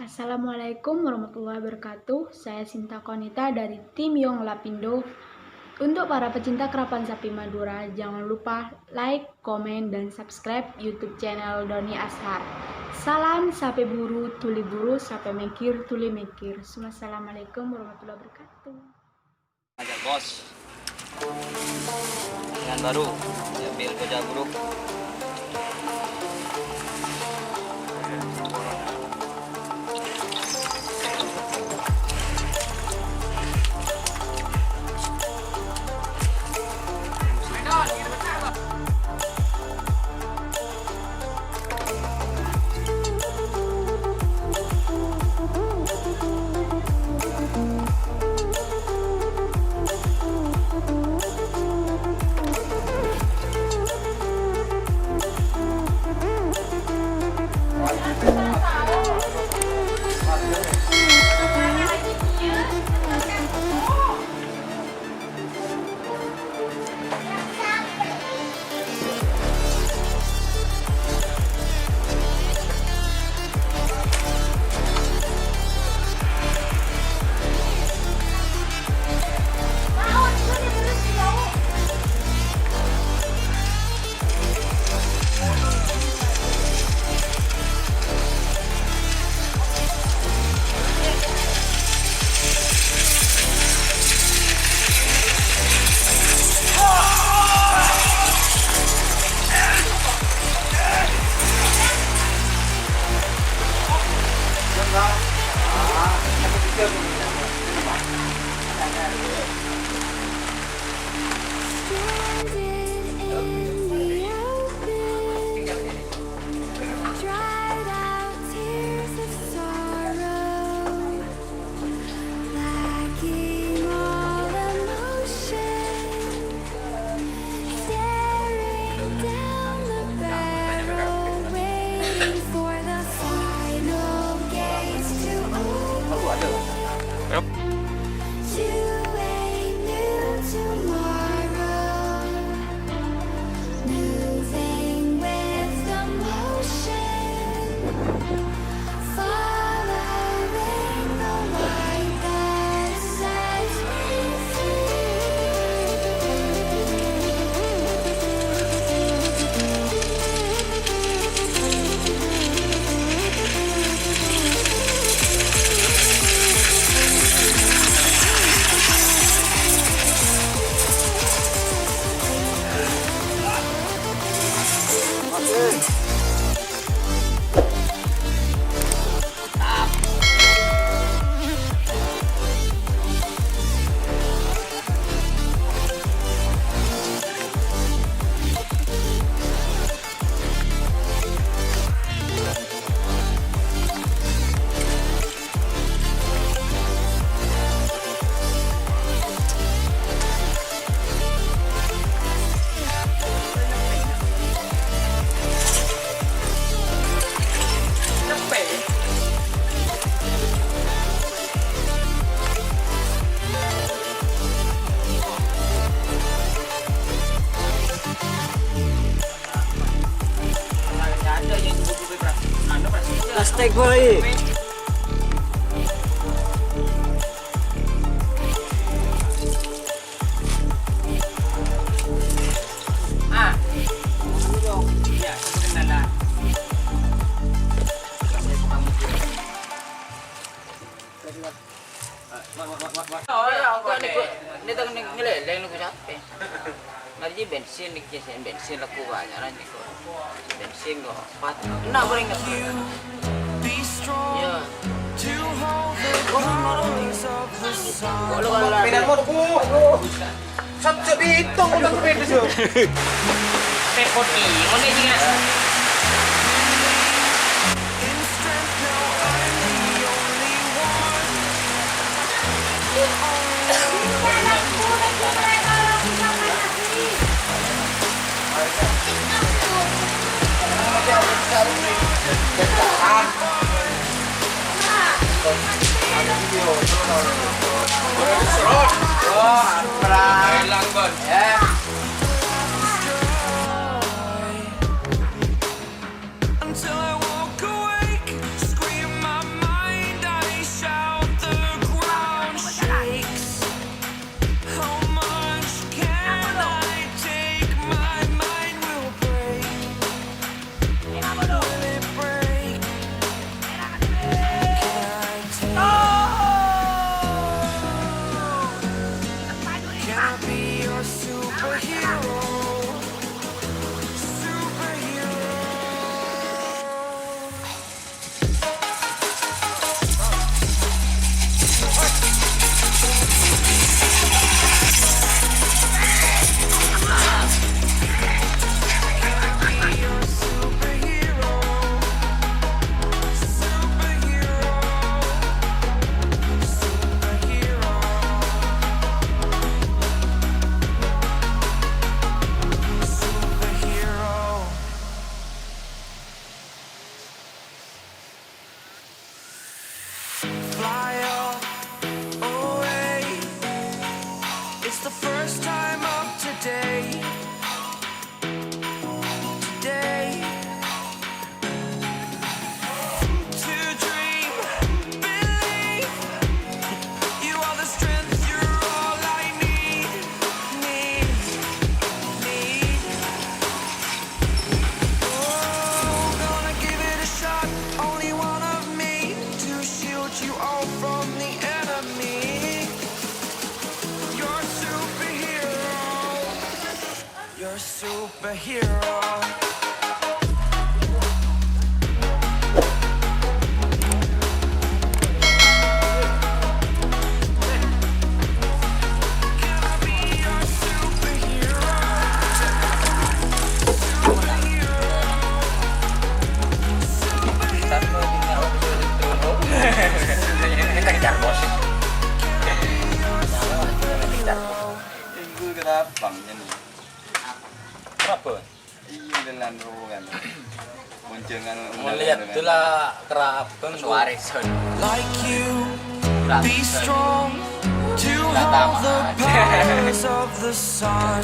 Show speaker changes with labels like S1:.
S1: Assalamualaikum warahmatullahi wabarakatuh. Saya Sinta Konita dari tim Yong Lapindo. Untuk para pecinta kerapan sapi Madura, jangan lupa like, komen, dan subscribe YouTube channel Doni Ashar. Salam sapi buru, tuli buru, sapi mikir, tuli mikir. Assalamualaikum warahmatullahi wabarakatuh.
S2: Ajak bos. Dengan baru, ambil kerja buruk. Plastik boy.
S3: Ngaji bensin bensin laku banyak nanti kok bensin kok pat enak boleh nggak ya kalau
S2: Pindah mau satu dihitung udah beda sih.
S3: repoti mana juga
S4: Until I walk awake, scream my mind. superhero. Can I be your superhero?
S3: Satu tinggal turun. Kita kejar bos.
S5: Itu kenapa nih?
S3: Kenapa?
S5: Iya dengan ruangan. Munculkan
S3: Mau lihat itulah kerabang Suarez.
S4: Like you,
S3: Kurang.
S4: be strong to
S3: Nggak
S4: hold the
S3: tamat.
S4: powers of the sun.